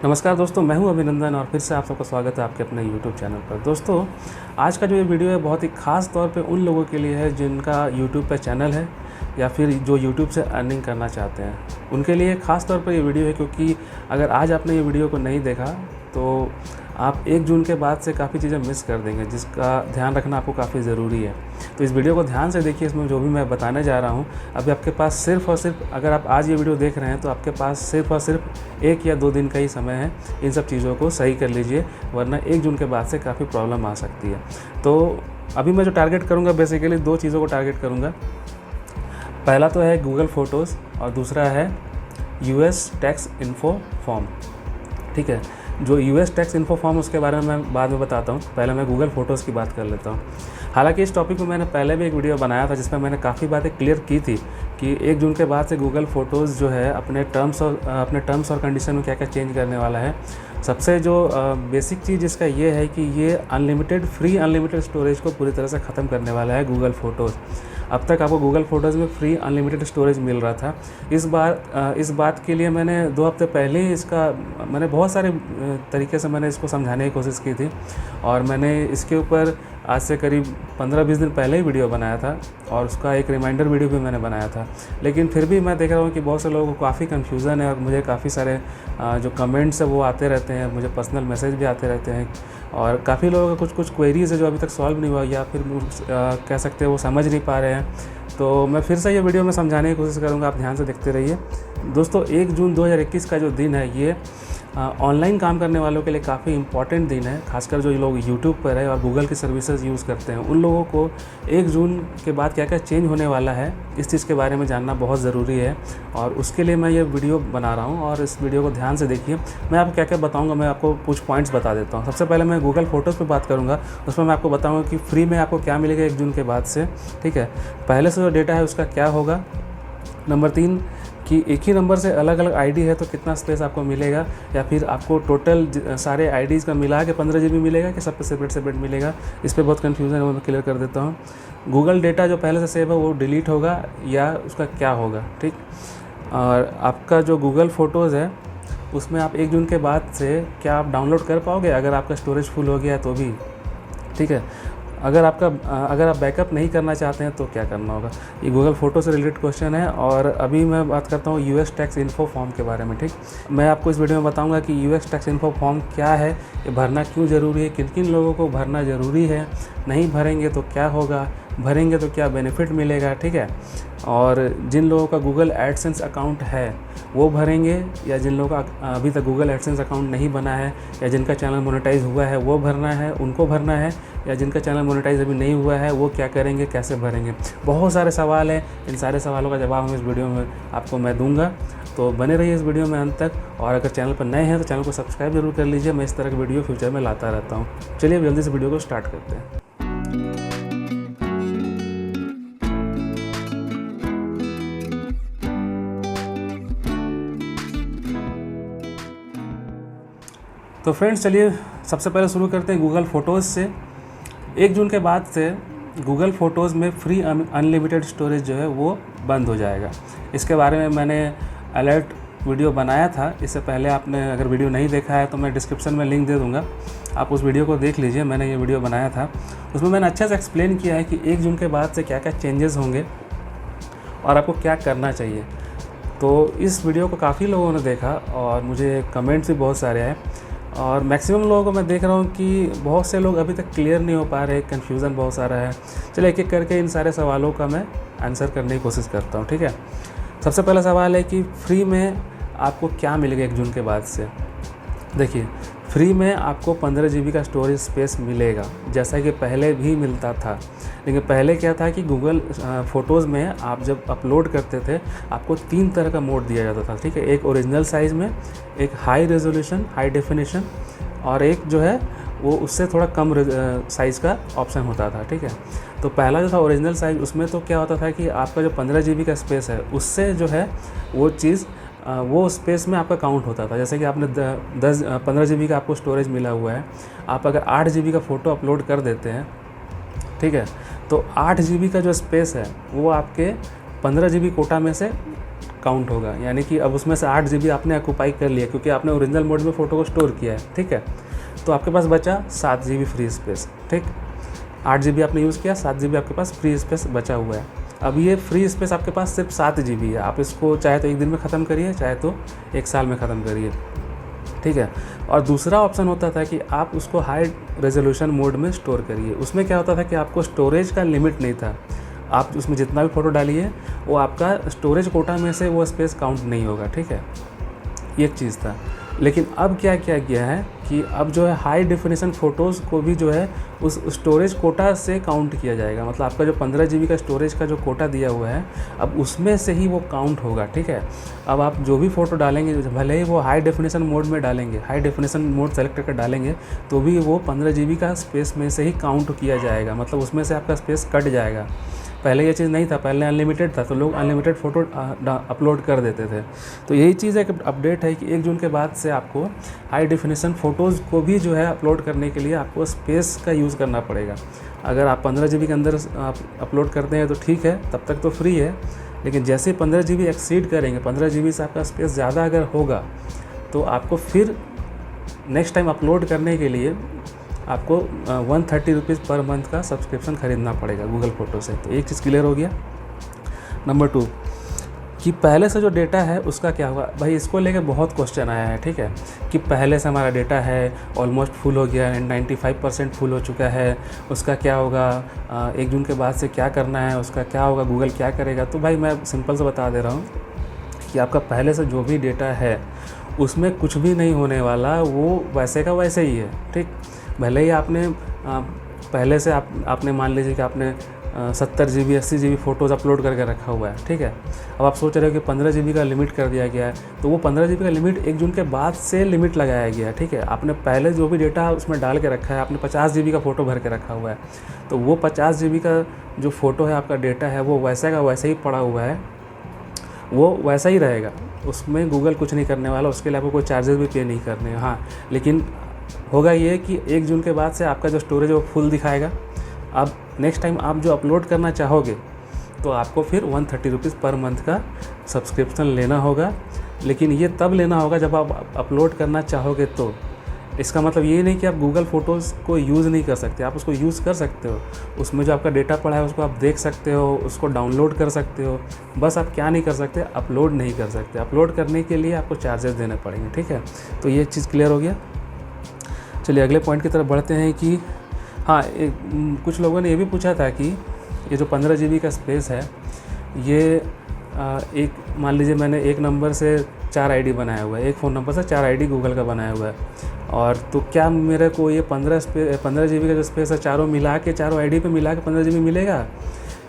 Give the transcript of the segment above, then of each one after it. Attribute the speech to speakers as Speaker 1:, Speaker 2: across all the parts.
Speaker 1: नमस्कार दोस्तों, मैं हूं अभिनंदन और फिर से आप सबका स्वागत है आपके अपने YouTube चैनल पर। दोस्तों, आज का जो ये वीडियो है बहुत ही ख़ास तौर पे उन लोगों के लिए है जिनका YouTube पे चैनल है या फिर जो YouTube से अर्निंग करना चाहते हैं। उनके लिए ख़ास तौर पर ये वीडियो है, क्योंकि अगर आज आपने ये वीडियो को नहीं देखा तो आप 1 जून के बाद से काफ़ी चीज़ें मिस कर देंगे, जिसका ध्यान रखना आपको काफ़ी ज़रूरी है। तो इस वीडियो को ध्यान से देखिए, इसमें जो भी मैं बताने जा रहा हूँ अभी आपके पास सिर्फ़ और सिर्फ, अगर आप आज ये वीडियो देख रहे हैं तो आपके पास सिर्फ़ और सिर्फ 1 या 2 दिन का ही समय है। इन सब चीज़ों को सही कर लीजिए, वरना 1 जून के बाद से काफ़ी प्रॉब्लम आ सकती है। तो अभी मैं जो टारगेट करूँगा, बेसिकली 2 चीज़ों को टारगेट करूँगा। पहला तो है गूगल फ़ोटोज़ और दूसरा है यूएस टैक्स इन्फो फॉर्म। ठीक है, जो यूएस टैक्स इन्फो फॉर्म उसके बारे में मैं बाद में बताता हूँ। पहले मैं गूगल फ़ोटोज़ की बात कर लेता हूँ। हालांकि इस टॉपिक में मैंने पहले भी एक वीडियो बनाया था जिसमें मैंने काफ़ी बातें क्लियर की थी कि 1 जून के बाद से गूगल फ़ोटोज़ जो है अपने टर्म्स और कंडीशन में क्या क्या चेंज करने वाला है। सबसे जो बेसिक चीज़ इसका ये है कि ये फ्री अनलिमिटेड स्टोरेज को पूरी तरह से ख़त्म करने वाला है गूगल फ़ोटोज़। अब तक आपको गूगल फ़ोटोज़ में फ्री अनलिमिटेड स्टोरेज मिल रहा था। इस बात के लिए मैंने 2 हफ्ते पहले ही मैंने बहुत सारे तरीके से मैंने इसको समझाने की कोशिश की थी और मैंने इसके ऊपर आज से करीब 15-20 दिन पहले ही वीडियो बनाया था और उसका एक रिमाइंडर वीडियो भी मैंने बनाया था। लेकिन फिर भी मैं देख रहा हूँ कि बहुत से लोगों को काफ़ी कन्फ्यूज़न है और मुझे काफ़ी सारे जो कमेंट्स है वो आते रहते हैं, मुझे पर्सनल मैसेज भी आते रहते हैं और काफ़ी लोगों का कुछ क्वेरीज़ है जो अभी तक सॉल्व नहीं हुआ या फिर कह सकते हैं वो समझ नहीं पा रहे हैं। तो मैं फिर से ये वीडियो में समझाने की कोशिश करूँगा, आप ध्यान से देखते रहिए। दोस्तों, 1 जून 2021 का जो दिन है ये ऑनलाइन काम करने वालों के लिए काफ़ी इम्पॉर्टेंट दिन है। खासकर जो लोग यूट्यूब पर है और गूगल की सर्विसेज यूज़ करते हैं, उन लोगों को 1 जून के बाद क्या क्या चेंज होने वाला है इस चीज़ के बारे में जानना बहुत ज़रूरी है और उसके लिए मैं ये वीडियो बना रहा हूँ। और इस वीडियो को ध्यान से देखिए, मैं आपको क्या क्या बताऊँगा, मैं आपको कुछ पॉइंट्स बता देता हूँ। सबसे पहले मैं गूगल फ़ोटोज़ पर बात करूँगा, उसमें मैं आपको बताऊँगा कि फ्री में आपको क्या मिलेगा 1 जून के बाद से। ठीक है, पहले से जो डेटा है उसका क्या होगा। नंबर 3 कि एक ही नंबर से अलग अलग आईडी है तो कितना स्पेस आपको मिलेगा, या फिर आपको टोटल सारे आईडीज़ का मिला के 15 GB मिलेगा कि सब पे सेपरेट मिलेगा। इस पर बहुत कन्फ्यूज़न है, वो मैं क्लियर कर देता हूँ। गूगल डेटा जो पहले से सेव है वो डिलीट होगा या उसका क्या होगा। ठीक, और आपका जो गूगल फ़ोटोज़ है उसमें आप 1 जून के बाद से क्या आप डाउनलोड कर पाओगे अगर आपका स्टोरेज फुल हो गया तो भी। ठीक है, अगर आप बैकअप नहीं करना चाहते हैं तो क्या करना होगा। ये गूगल फ़ोटो से रिलेटेड क्वेश्चन है। और अभी मैं बात करता हूँ यूएस टैक्स इन्फो फॉर्म के बारे में। ठीक, मैं आपको इस वीडियो में बताऊंगा कि यूएस टैक्स इन्फो फॉर्म क्या है, ये भरना क्यों ज़रूरी है, किन किन लोगों को भरना ज़रूरी है, नहीं भरेंगे तो क्या होगा, भरेंगे तो क्या बेनिफिट मिलेगा। ठीक है, और जिन लोगों का गूगल एडसेंस अकाउंट है वो भरेंगे, या जिन लोगों का अभी तक गूगल एडसेंस अकाउंट नहीं बना है या जिनका चैनल मोनेटाइज हुआ है वो भरना है, उनको भरना है, या जिनका चैनल मोनेटाइज अभी नहीं हुआ है वो क्या करेंगे, कैसे भरेंगे। बहुत सारे सवाल हैं, इन सारे सवालों का जवाब हम इस वीडियो में आपको मैं दूंगा। तो बने रहिए इस वीडियो में अंत तक। और अगर चैनल पर नए हैं तो चैनल को सब्सक्राइब जरूर कर लीजिए, मैं इस तरह की वीडियो फ्यूचर में लाता रहता हूँ। चलिए अब जल्दी से वीडियो को स्टार्ट करते हैं। तो फ्रेंड्स, चलिए सबसे पहले शुरू करते हैं गूगल फ़ोटोज़ से। 1 जून के बाद से गूगल फ़ोटोज़ में फ्री अनलिमिटेड स्टोरेज जो है वो बंद हो जाएगा। इसके बारे में मैंने अलर्ट वीडियो बनाया था। इससे पहले आपने अगर वीडियो नहीं देखा है तो मैं डिस्क्रिप्शन में लिंक दे दूँगा, आप उस वीडियो को देख लीजिए। मैंने ये वीडियो बनाया था, उसमें मैंने अच्छे से एक्सप्लेन किया है कि 1 जून के बाद से क्या क्या चेंजेस होंगे और आपको क्या करना चाहिए। तो इस वीडियो को काफ़ी लोगों ने देखा और मुझे कमेंट्स भी बहुत सारे आए और मैक्सिमम लोगों को मैं देख रहा हूँ कि बहुत से लोग अभी तक क्लियर नहीं हो पा रहे, कन्फ्यूज़न बहुत सारा है। चलिए एक एक करके इन सारे सवालों का मैं आंसर करने की कोशिश करता हूँ। ठीक है, सबसे पहला सवाल है कि फ्री में आपको क्या मिलेगा 1 जून के बाद से। देखिए, फ्री में आपको 15 GB का स्टोरेज स्पेस मिलेगा, जैसा कि पहले भी मिलता था। लेकिन पहले क्या था कि गूगल फ़ोटोज़ में आप जब अपलोड करते थे आपको 3 तरह का मोड दिया जाता था। ठीक है, एक ओरिजिनल साइज़ में, एक हाई रेजोल्यूशन हाई डेफिनेशन, और एक जो है वो उससे थोड़ा कम साइज़ का ऑप्शन होता था। ठीक है, तो पहला जो था ओरिजिनल साइज़, उसमें तो क्या होता था कि आपका जो 15 GB का स्पेस है उससे जो है वो चीज़ वो स्पेस में आपका काउंट होता था। जैसे कि आपने 15 GB का आपको स्टोरेज मिला हुआ है, आप अगर 8 GB का फ़ोटो अपलोड कर देते हैं, ठीक है, तो 8 GB का जो स्पेस है वो आपके 15 GB कोटा में से काउंट होगा, यानी कि अब उसमें से 8 GB आपने ऑक्यूपाई कर लिया क्योंकि आपने ओरिजिनल मोड में फ़ोटो को स्टोर किया है, ठीक है। तो आपके पास बचा 7 GB फ्री स्पेस, ठीक। 8 GB आपने यूज़ किया, 7 GB आपके पास फ्री स्पेस बचा हुआ है। अब ये फ्री स्पेस आपके पास सिर्फ 7 GB है। आप इसको चाहे तो एक दिन में ख़त्म करिए, चाहे तो एक साल में ख़त्म करिए, ठीक है। और दूसरा ऑप्शन होता था कि आप उसको हाई रेजोल्यूशन मोड में स्टोर करिए। उसमें क्या होता था कि आपको स्टोरेज का लिमिट नहीं था, आप उसमें जितना भी फ़ोटो डालिए वो आपका स्टोरेज कोटा में से वो स्पेस काउंट नहीं होगा, ठीक है। ये एक चीज़ था। लेकिन अब क्या किया गया है कि अब जो है हाई डेफिनेशन फ़ोटोज़ को भी जो है उस स्टोरेज कोटा से काउंट किया जाएगा। मतलब आपका जो 15 GB का स्टोरेज का जो कोटा दिया हुआ है, अब उसमें से ही वो काउंट होगा, ठीक है। अब आप जो भी फ़ोटो डालेंगे, भले ही वो हाई डेफिनेशन मोड में डालेंगे, हाई डेफिनेशन मोड सेलेक्ट करके डालेंगे, तो भी वो 15 GB का स्पेस में से ही काउंट किया जाएगा। मतलब उसमें से आपका स्पेस कट जाएगा। पहले ये चीज़ नहीं था, पहले अनलिमिटेड था तो लोग अनलिमिटेड फ़ोटो अपलोड कर देते थे। तो यही चीज़ एक अपडेट है कि 1 जून के बाद से आपको हाई डेफिनेशन फ़ोटोज़ को भी जो है अपलोड करने के लिए आपको स्पेस का यूज़ करना पड़ेगा। अगर आप 15 GB के अंदर आप अपलोड करते हैं तो ठीक है, तब तक तो फ्री है। लेकिन जैसे ही 15 GB एक्सीड करेंगे, 15 GB से आपका स्पेस ज़्यादा अगर होगा, तो आपको फिर नेक्स्ट टाइम अपलोड करने के लिए आपको 130 रुपीज़ पर मंथ का सब्सक्रिप्शन ख़रीदना पड़ेगा गूगल फ़ोटो से। तो एक चीज़ क्लियर हो गया। नंबर 2 कि पहले से जो डेटा है उसका क्या होगा। भाई इसको लेके बहुत क्वेश्चन आया है, ठीक है, कि पहले से हमारा डेटा है ऑलमोस्ट फुल हो गया है, 95% फुल हो चुका है, उसका क्या होगा, 1 जून के बाद से क्या करना है, उसका क्या होगा, गूगल क्या करेगा। तो भाई मैं सिंपल से बता दे रहा हूँ कि आपका पहले से जो भी डेटा है उसमें कुछ भी नहीं होने वाला, वो वैसे का वैसे ही है, ठीक। भले ही आपने पहले से आपने मान लीजिए कि आपने 70 GB 80 GB फ़ोटोज़ अपलोड करके रखा हुआ है, ठीक है। अब आप सोच रहे हो कि 15 GB का लिमिट कर दिया गया है, तो वो 15 GB का लिमिट 1 जून के बाद से लिमिट लगाया गया है, ठीक है। आपने पहले जो भी डेटा उसमें डाल के रखा है, आपने 50 GB का फ़ोटो भर के रखा हुआ है, तो वो 50 GB का जो फ़ोटो है, आपका डेटा है, वो वैसा का वैसा ही पड़ा हुआ है, वो वैसा ही रहेगा। उसमें गूगल कुछ नहीं करने वाला, उसके लिए आपको कोई चार्जेस भी पे नहीं करने हैं। हाँ, लेकिन होगा ये कि 1 जून के बाद से आपका जो स्टोरेज है वो फुल दिखाएगा। अब नेक्स्ट टाइम आप जो अपलोड करना चाहोगे तो आपको फिर 130 रुपीज़ पर मंथ का सब्सक्रिप्शन लेना होगा। लेकिन ये तब लेना होगा जब आप अपलोड करना चाहोगे। तो इसका मतलब ये नहीं कि आप गूगल फ़ोटोज़ को यूज़ नहीं कर सकते, आप उसको यूज़ कर सकते हो। उसमें जो आपका डेटा पड़ा है उसको आप देख सकते हो, उसको डाउनलोड कर सकते हो। बस आप क्या नहीं कर सकते, अपलोड नहीं कर सकते। अपलोड करने के लिए आपको चार्जेस देने पड़ेंगे, ठीक है। तो ये चीज़ क्लियर हो गया। चलिए अगले पॉइंट की तरफ बढ़ते हैं कि हाँ, कुछ लोगों ने ये भी पूछा था कि ये जो 15 GB का स्पेस है, ये एक मान लीजिए मैंने एक नंबर से 4 ID बनाया हुआ है, एक फ़ोन नंबर से 4 ID गूगल का बनाया हुआ है, और तो क्या मेरे को ये 15 GB का जो स्पेस है चारों मिला के, चारों ID पे मिला के 15 GB मिलेगा,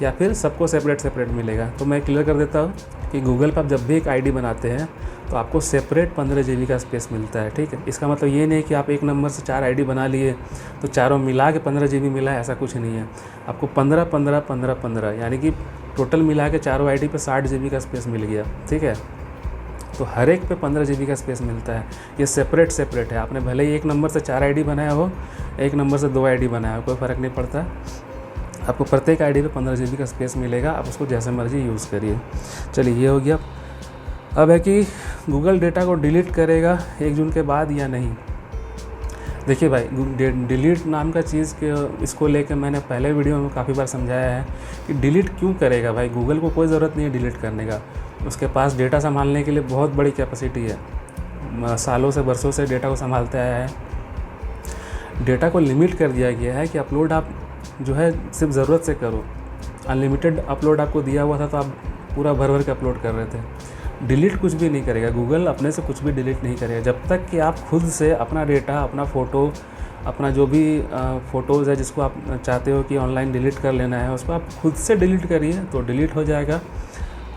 Speaker 1: या फिर सबको सेपरेट मिलेगा। तो मैं क्लियर कर देता हूँ कि गूगल पर आप जब भी एक ID बनाते हैं तो आपको सेपरेट 15 GB का स्पेस मिलता है, ठीक है। इसका मतलब ये नहीं कि आप एक नंबर से 4 ID बना लिए तो चारों मिला के 15 GB मिला है, ऐसा कुछ नहीं है। आपको 15 15 15 15 यानी कि टोटल मिला के चारों ID पे 60 GB का स्पेस मिल गया, ठीक है। तो हर एक पे 15 GB का स्पेस मिलता है। ये सेपरेट है। आपने भले ही एक नंबर से 4 ID बनाया हो, एक नंबर से 2 ID बनाया हो, कोई फ़र्क नहीं पड़ता। आपको प्रत्येक ID पे 15 GB का स्पेस मिलेगा, आप उसको जैसे मर्जी यूज़ करिए। चलिए ये हो गया। अब है कि गूगल डेटा को डिलीट करेगा 1 जून के बाद या नहीं। देखिए भाई, डिलीट नाम का चीज़ के इसको लेकर मैंने पहले वीडियो में काफ़ी बार समझाया है कि डिलीट क्यों करेगा। भाई गूगल को कोई ज़रूरत नहीं है डिलीट करने का। उसके पास डेटा संभालने के लिए बहुत बड़ी कैपेसिटी है, सालों से बरसों से डेटा को संभालते आया है। डेटा को लिमिट कर दिया गया है कि अपलोड आप जो है सिर्फ ज़रूरत से करो। अनलिमिटेड अपलोड आपको दिया हुआ था तो आप पूरा भर के अपलोड कर रहे थे। डिलीट कुछ भी नहीं करेगा गूगल, अपने से कुछ भी डिलीट नहीं करेगा जब तक कि आप खुद से अपना डेटा, अपना फ़ोटो, अपना जो भी फ़ोटोज़ है जिसको आप चाहते हो कि ऑनलाइन डिलीट कर लेना है, उसको आप खुद से डिलीट करिए तो डिलीट हो जाएगा।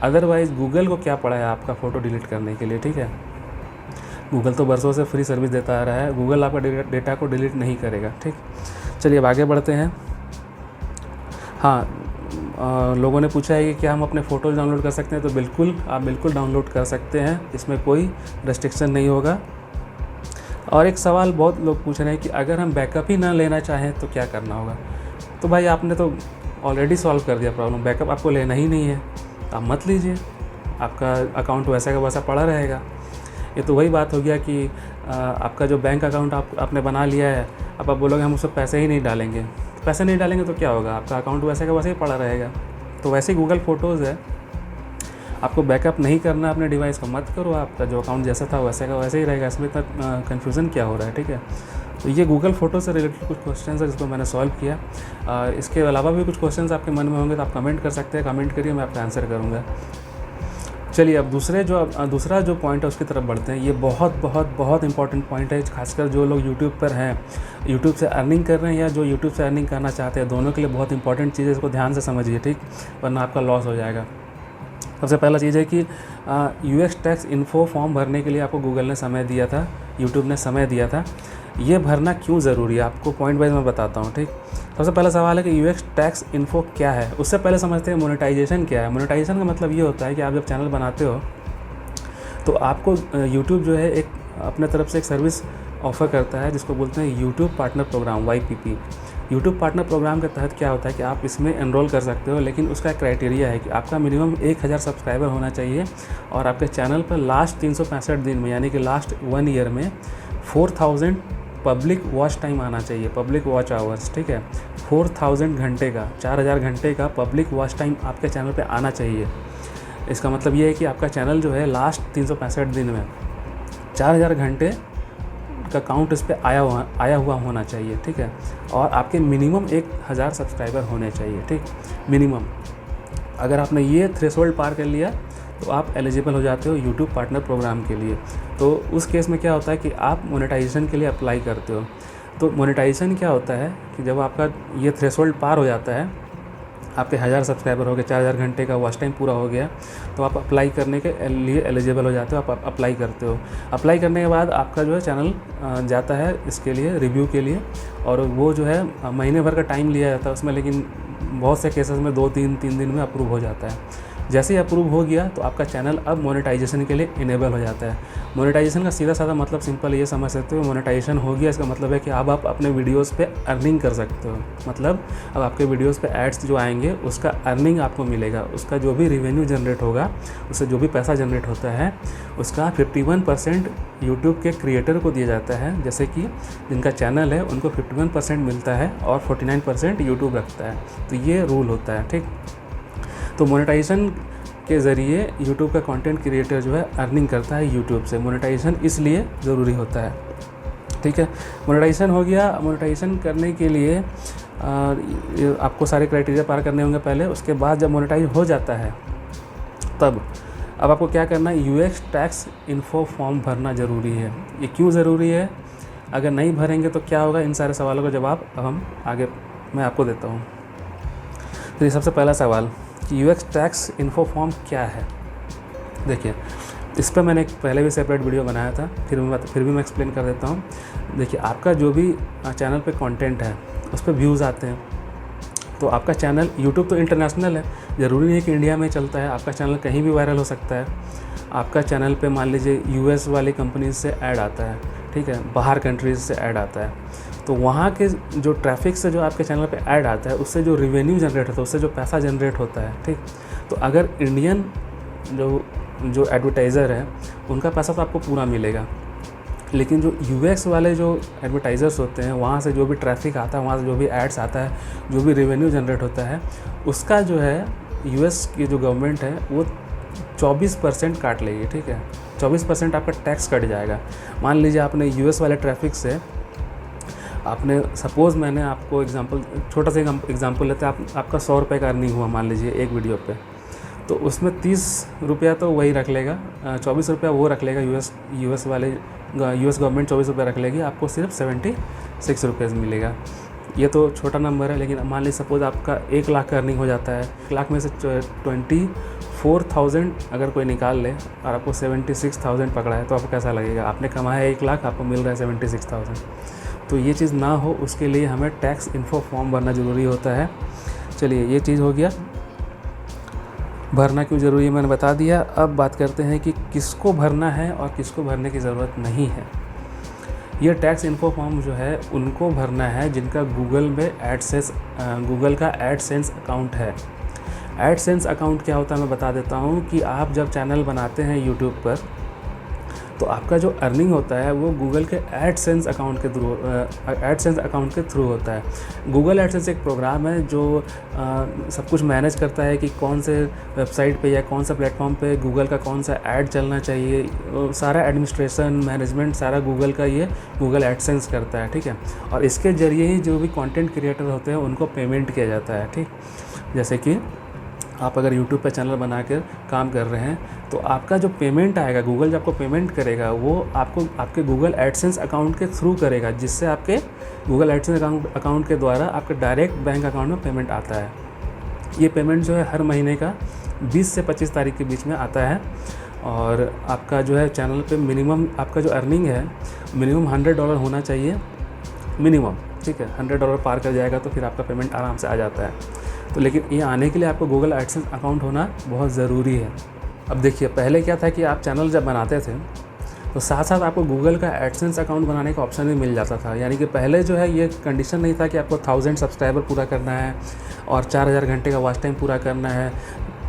Speaker 1: अदरवाइज़ गूगल को क्या पड़ा है आपका फ़ोटो डिलीट करने के लिए, ठीक है। गूगल तो बरसों से फ्री सर्विस देता आ रहा है, गूगल आपका डेटा को डिलीट नहीं करेगा, ठीक। चलिए अब आगे बढ़ते हैं। हाँ, लोगों ने पूछा है कि क्या हम अपने फ़ोटोज़ डाउनलोड कर सकते हैं, तो बिल्कुल, आप बिल्कुल डाउनलोड कर सकते हैं, इसमें कोई रेस्ट्रिक्शन नहीं होगा। और एक सवाल बहुत लोग पूछ रहे हैं कि अगर हम बैकअप ही ना लेना चाहें तो क्या करना होगा। तो भाई आपने तो ऑलरेडी सॉल्व कर दिया प्रॉब्लम, बैकअप आपको लेना ही नहीं है, आप मत लीजिए, आपका अकाउंट वैसा का वैसा पड़ा रहेगा। ये तो वही बात हो गया कि आपका जो बैंक अकाउंट आपने बना लिया है, अब आप बोलोगे हम उसमें पैसे ही नहीं डालेंगे। पैसे नहीं डालेंगे तो क्या होगा, आपका अकाउंट वैसे का वैसे ही पड़ा रहेगा। तो वैसे ही गूगल फ़ोटोज़ है, आपको बैकअप नहीं करना अपने डिवाइस का, मत करो, आपका जो अकाउंट जैसा था वैसे का वैसे ही रहेगा। इसमें इतना कन्फ्यूज़न क्या हो रहा है, ठीक है। तो ये गूगल फ़ोटो से रिलेटेड कुछ क्वेश्चंस है जिसको मैंने सॉल्व किया। इसके अलावा भी कुछ क्वेश्चंस आपके मन में होंगे तो आप कमेंट कर सकते हैं, कमेंट करिए, मैं आपका आंसर करूँगा। चलिए अब दूसरा जो पॉइंट है उसकी तरफ बढ़ते हैं। ये बहुत बहुत बहुत इंपॉर्टेंट पॉइंट है, खासकर जो लोग यूट्यूब पर हैं, यूट्यूब से अर्निंग कर रहे हैं या जो यूट्यूब से अर्निंग करना चाहते हैं, दोनों के लिए बहुत इंपॉर्टेंट चीज़ है। इसको ध्यान से समझिए, ठीक, वरना आपका लॉस हो जाएगा। सबसे पहला चीज़ है कि यूएक्स टैक्स इन्फो फॉर्म भरने के लिए आपको गूगल ने समय दिया था, यूट्यूब ने समय दिया था। ये भरना क्यों ज़रूरी है, आपको पॉइंट वाइज मैं बताता हूँ, ठीक। सबसे पहला सवाल है कि यूएक्स टैक्स इन्फो क्या है। उससे पहले समझते हैं मोनेटाइजेशन क्या है। मोनेटाइजेशन का मतलब ये होता है कि आप जब चैनल बनाते हो तो आपको यूट्यूब जो है एक अपने तरफ से एक सर्विस ऑफ़र करता है जिसको बोलते हैं YouTube partner program, YPP। YouTube partner program के तहत क्या होता है कि आप इसमें एनरोल कर सकते हो, लेकिन उसका क्राइटेरिया है कि आपका मिनिमम 1000 सब्सक्राइबर होना चाहिए और आपके चैनल पर लास्ट 365 दिन में, यानी कि लास्ट 1 ईयर में 4000 पब्लिक वॉच टाइम आना चाहिए, पब्लिक वॉच आवर्स, ठीक है। 4000 घंटे का, 4000 घंटे का पब्लिक वॉच टाइम आपके चैनल पे आना चाहिए। इसका मतलब ये है कि आपका चैनल जो है लास्ट 365 दिन में 4000 घंटे का काउंट इस पर आया हुआ होना चाहिए, ठीक है। और आपके मिनिमम 1000 सब्सक्राइबर होने चाहिए, ठीक, मिनिमम। अगर आपने ये थ्रेशोल्ड पार कर लिया तो आप एलिजिबल हो जाते हो यूट्यूब पार्टनर प्रोग्राम के लिए। तो उस केस में क्या होता है कि आप मोनेटाइजेशन के लिए अप्लाई करते हो। तो मोनेटाइजेशन क्या होता है कि जब आपका ये थ्रेशोल्ड पार हो जाता है, आपके 1000 सब्सक्राइबर हो गए, 4000 घंटे का वॉच टाइम पूरा हो गया, तो आप अप्लाई करने के लिए एलिजिबल हो जाते हो, आप अप्लाई करते हो। अप्लाई करने के बाद आपका जो है चैनल जाता है इसके लिए रिव्यू के लिए, और वो जो है महीने भर का टाइम लिया जाता है उसमें, लेकिन बहुत से केसेस में 2-3 दिन में अप्रूव हो जाता है। जैसे ही अप्रूव हो गया तो आपका चैनल अब मोनेटाइजेशन के लिए इनेबल हो जाता है। मोनेटाइजेशन का सीधा साधा मतलब सिंपल ये समझ सकते हो, मोनेटाइजेशन हो गया इसका मतलब है कि अब आप अपने वीडियोस पे अर्निंग कर सकते हो। मतलब अब आपके वीडियोस पे एड्स जो आएंगे उसका अर्निंग आपको मिलेगा, उसका जो भी रिवेन्यू जनरेट होगा, उससे जो भी पैसा जनरेट होता है उसका 51% यूट्यूब के क्रिएटर को दिया जाता है। जैसे कि जिनका चैनल है उनको 51% मिलता है और 49% यूट्यूब रखता है। तो ये रूल होता है, ठीक। तो मोनेटाइजेशन के ज़रिए यूट्यूब का कंटेंट क्रिएटर जो है अर्निंग करता है यूट्यूब से। मोनेटाइजेशन इसलिए ज़रूरी होता है, ठीक है। मोनेटाइजेशन हो गया। मोनेटाइजेशन करने के लिए आपको सारे क्राइटेरिया पार करने होंगे पहले। उसके बाद जब मोनेटाइज हो जाता है तब अब आपको क्या करना है, यूएक्स टैक्स इन्फो फॉर्म भरना ज़रूरी है। ये क्यों ज़रूरी है, अगर नहीं भरेंगे तो क्या होगा, इन सारे सवालों का जवाब हम आगे मैं आपको देता हूँ। तो ये सबसे पहला सवाल कि यूएक्स टैक्स इन्फो फॉर्म क्या है। देखिए, इस पर मैंने एक पहले भी सेपरेट वीडियो बनाया था, फिर भी मैं एक्सप्लेन कर देता हूँ। देखिए, आपका जो भी चैनल पे कंटेंट है उस पर व्यूज़ आते हैं, तो आपका चैनल, यूट्यूब तो इंटरनेशनल है, ज़रूरी नहीं है कि इंडिया में चलता है, आपका चैनल कहीं भी वायरल हो सकता है। आपका चैनल पे मान लीजिए यूएस वाली कंपनीज से ऐड आता है, ठीक है, बाहर कंट्रीज़ से ऐड आता है, तो वहाँ के जो ट्रैफिक से जो आपके चैनल पे ऐड आता है उससे जो रिवेन्यू जनरेट होता है, उससे जो पैसा जनरेट होता है, ठीक। तो अगर इंडियन जो एडवर्टाइज़र है उनका पैसा तो आपको पूरा मिलेगा, लेकिन जो यूएक्स वाले जो एडवर्टाइज़र्स होते हैं वहाँ से जो भी ट्रैफिक आता है, वहाँ से जो भी एड्स आता है, जो भी रेवेन्यू जनरेट होता है, उसका जो है यूएस की जो गवर्नमेंट है वो 24% काट लेगी, ठीक है। 24% आपका टैक्स कट जाएगा। मान लीजिए आपने यूएस वाले ट्रैफिक से आपने, सपोज़ मैंने आपको एग्जांपल, छोटा सा एग्जांपल लेते हैं, आपका 100 रुपये का अर्निंग हुआ मान लीजिए एक वीडियो पे, तो उसमें 30 रुपया तो वही रख लेगा, 24 रुपया वो रख लेगा यूएस वाले, यूएस गवर्नमेंट 24 रुपये रख लेगी, आपको सिर्फ 76 रुपये मिलेगा। ये तो छोटा नंबर है, लेकिन मान लीजिए सपोज़ आपका 1 लाख का अर्निंग हो जाता है, 1 लाख में से 24,000 अगर कोई निकाल ले और आपको 76,000 पकड़ा है, तो आपको कैसा लगेगा, आपने कमाया 1 लाख, आपको मिल रहा है 76,000। तो ये चीज़ ना हो उसके लिए हमें टैक्स इन्फो फॉर्म भरना ज़रूरी होता है। चलिए, ये चीज़ हो गया, भरना क्यों ज़रूरी है मैंने बता दिया। अब बात करते हैं कि किसको भरना है और किसको भरने की ज़रूरत नहीं है। ये टैक्स इन्फो फॉर्म जो है उनको भरना है जिनका गूगल में गूगल का एडसेंस अकाउंट है। एडसेंस अकाउंट क्या होता है मैं बता देता हूँ कि आप जब चैनल बनाते हैं यूट्यूब पर तो आपका जो अर्निंग होता है वो गूगल के एडसेंस अकाउंट के थ्रू होता है। गूगल एडसेंस एक प्रोग्राम है जो सब कुछ मैनेज करता है कि कौन से वेबसाइट पे या कौन सा प्लेटफॉर्म पे गूगल का कौन सा ऐड चलना चाहिए, सारा एडमिनिस्ट्रेशन मैनेजमेंट सारा गूगल का ये गूगल एडसेंस करता है, ठीक है। और इसके ज़रिए ही जो भी कंटेंट क्रिएटर होते हैं उनको पेमेंट किया जाता है, ठीक। जैसे कि आप अगर YouTube पे चैनल बना कर काम कर रहे हैं तो आपका जो पेमेंट आएगा, गूगल जब आपको पेमेंट करेगा वो आपको आपके गूगल एडसेंस अकाउंट के थ्रू करेगा, जिससे आपके गूगल एडसेंस अकाउंट के द्वारा आपके डायरेक्ट बैंक अकाउंट में पेमेंट आता है। ये पेमेंट जो है हर महीने का 20 से 25 तारीख के बीच में आता है। और आपका जो है चैनल पे मिनिमम आपका जो अर्निंग है मिनिमम $100 होना चाहिए मिनिमम, ठीक है। $100 पार कर जाएगा तो फिर आपका पेमेंट आराम से आ जाता है। तो लेकिन ये आने के लिए आपको गूगल एडसेंस अकाउंट होना बहुत ज़रूरी है। अब देखिए पहले क्या था कि आप चैनल जब बनाते थे तो साथ साथ आपको गूगल का एडसेंस अकाउंट बनाने का ऑप्शन भी मिल जाता था। यानी कि पहले जो है ये कंडीशन नहीं था कि आपको 1000 सब्सक्राइबर पूरा करना है और 4000 घंटे का वॉच टाइम पूरा करना है,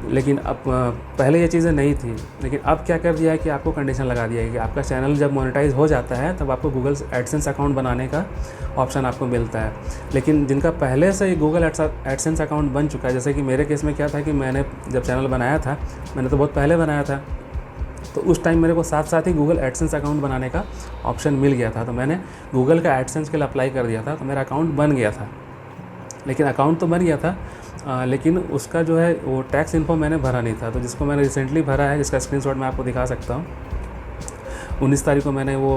Speaker 1: लेकिन अब पहले ये चीज़ें नहीं थी। लेकिन अब क्या कर दिया है कि आपको कंडीशन लगा दिया है कि आपका चैनल जब मोनेटाइज हो जाता है तब आपको गूगल एडसेंस अकाउंट बनाने का ऑप्शन आपको मिलता है। लेकिन जिनका पहले से ही गूगल एडसेंस अकाउंट बन चुका है, जैसे कि मेरे केस में क्या था कि मैंने जब चैनल बनाया था, मैंने तो बहुत पहले बनाया था, तो उस टाइम मेरे को साथ साथ ही गूगल एडसेंस अकाउंट बनाने का ऑप्शन मिल गया था। तो मैंने गूगल का एडसेंस के लिए अप्लाई कर दिया था, तो मेरा अकाउंट बन गया था। लेकिन अकाउंट तो बन गया था लेकिन उसका जो है वो टैक्स इन्फो मैंने भरा नहीं था। तो जिसको मैंने रिसेंटली भरा है, जिसका स्क्रीनशॉट मैं आपको दिखा सकता हूँ, 19 तारीख को मैंने वो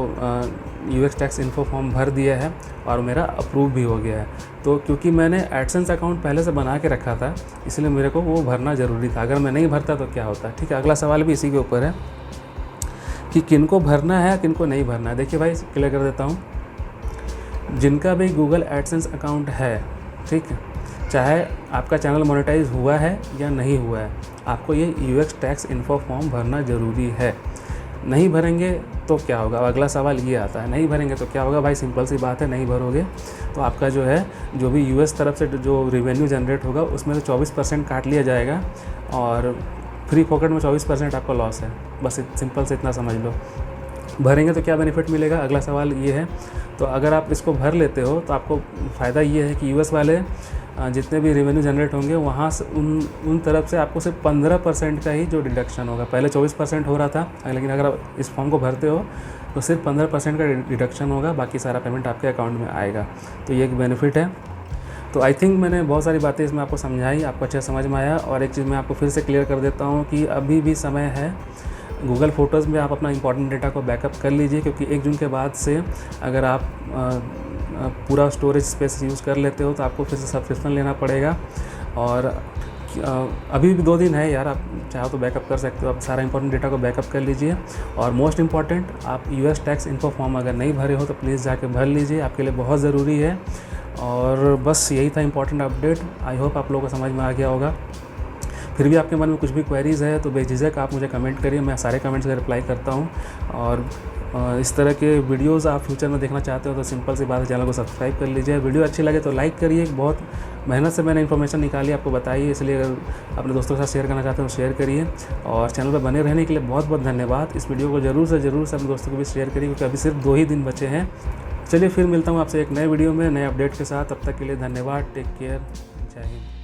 Speaker 1: यूएक्स टैक्स इन्फो फॉर्म भर दिया है और मेरा अप्रूव भी हो गया है। तो क्योंकि मैंने एडसेंस अकाउंट पहले से बना के रखा था इसलिए मेरे को वो भरना ज़रूरी था। अगर मैं नहीं भरता तो क्या होता, ठीक है। अगला सवाल भी इसी के ऊपर है कि किन को भरना है किन को नहीं भरना है। देखिए भाई क्लियर कर देता हूँ, जिनका भी गूगल एडसेंस अकाउंट है, ठीक है, चाहे आपका चैनल मोनेटाइज हुआ है या नहीं हुआ है, आपको ये यूएक्स टैक्स इन्फो फॉर्म भरना ज़रूरी है। नहीं भरेंगे तो क्या होगा, अगला सवाल ये आता है, नहीं भरेंगे तो क्या होगा। भाई सिंपल सी बात है, नहीं भरोगे तो आपका जो है जो भी यूएस तरफ से जो रेवेन्यू जनरेट होगा उसमें से 24% काट लिया जाएगा और फ्री पॉकेट में 24% आपका लॉस है। बस सिंपल से इतना समझ लो। भरेंगे तो क्या बेनिफिट मिलेगा, अगला सवाल ये है। तो अगर आप इसको भर लेते हो तो आपको फ़ायदा ये है कि यूएस वाले जितने भी रेवेन्यू जनरेट होंगे वहाँ से उन तरफ से आपको सिर्फ 15% का ही जो डिडक्शन होगा। पहले 24% हो रहा था, लेकिन अगर आप इस फॉर्म को भरते हो तो सिर्फ 15% का डिडक्शन होगा, बाकी सारा पेमेंट आपके अकाउंट में आएगा। तो ये एक बेनिफिट है। तो आई थिंक मैंने बहुत सारी बातें इसमें आपको समझाई, आपको अच्छा समझ में आया। और एक चीज़ मैं आपको फिर से क्लियर कर देता हूँ कि अभी भी समय है, गूगल फ़ोटोज़ में आप अपना इंपॉर्टेंट डेटा को बैकअप कर लीजिए, क्योंकि 1 जून के बाद से अगर आप पूरा स्टोरेज स्पेस यूज़ कर लेते हो तो आपको फिर से सब्सक्रिप्शन लेना पड़ेगा। और अभी भी 2 दिन है यार, आप चाहो तो बैकअप कर सकते हो। आप सारा इंपॉर्टेंट डेटा को बैकअप कर लीजिए। और मोस्ट इंपॉर्टेंट, आप यूएस टैक्स इन्फो फॉर्म अगर नहीं भरे हो तो प्लीज़ जाके भर लीजिए, आपके लिए बहुत ज़रूरी है। और बस यही था इंपॉर्टेंट अपडेट। आई होप आप लोगों को समझ में आ गया होगा। फिर भी आपके मन में कुछ भी क्वेरीज़ है तो बेझिझक आप मुझे कमेंट करिए, मैं सारे कमेंट्स का रिप्लाई करता हूँ। और इस तरह के वीडियोज़ आप फ्यूचर में देखना चाहते हो तो सिंपल सी बात है, चैनल को सब्सक्राइब कर लीजिए। वीडियो अच्छी लगे तो लाइक करिए। बहुत मेहनत से मैंने इन्फॉर्मेशन निकाली आपको बताई, इसलिए अगर अपने दोस्तों के साथ शेयर करना चाहते हो तो शेयर करिए। और चैनल पर बने रहने के लिए बहुत बहुत धन्यवाद। इस वीडियो को ज़रूर से ज़रूर अपने दोस्तों को भी शेयर करिए, क्योंकि अभी सिर्फ 2 ही दिन बचे हैं। चलिए फिर मिलता हूँ आपसे एक नए वीडियो में नए अपडेट के साथ। तब तक के लिए धन्यवाद। Take care. जय हिंद।